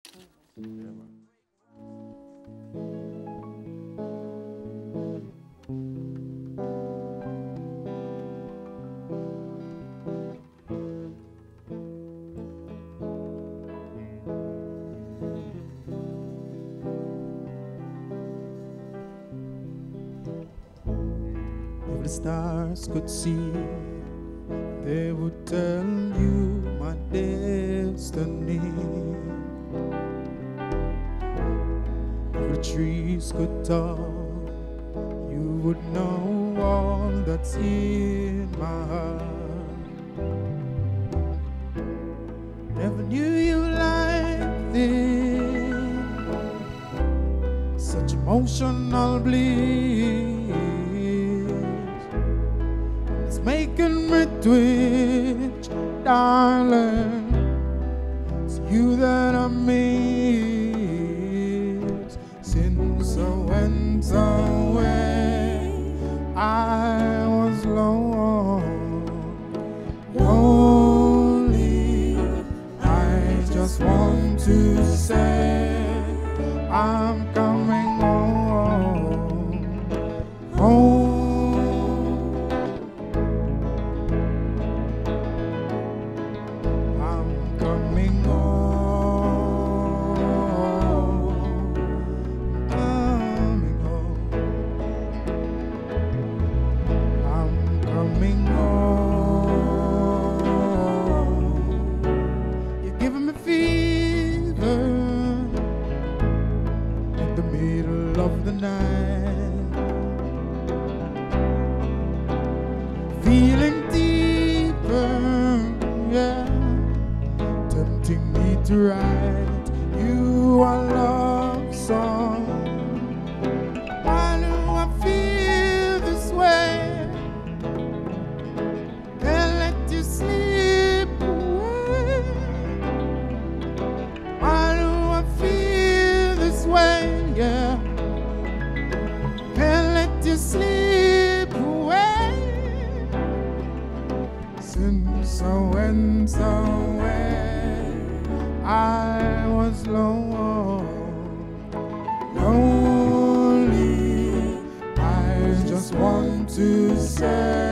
Yeah, man. If the stars could see, they would tell you my destiny. If the trees could talk, you would know all that's in my heart. Never knew you like this, such emotional bliss. It's making me twitch, darling. It's you that I miss. Since I went away, I was lonely. I just want to say I'm coming home. I'm coming home. Coming home. I'm coming home. You're giving me fever in the middle of the night, feeling deeper, yeah, tempting me to write you a love song. Why do I feel this way? Can't let you sleep away. Why do I feel this way? Yeah, can't let you sleep away. Since I went away, I was lonely. I just want to say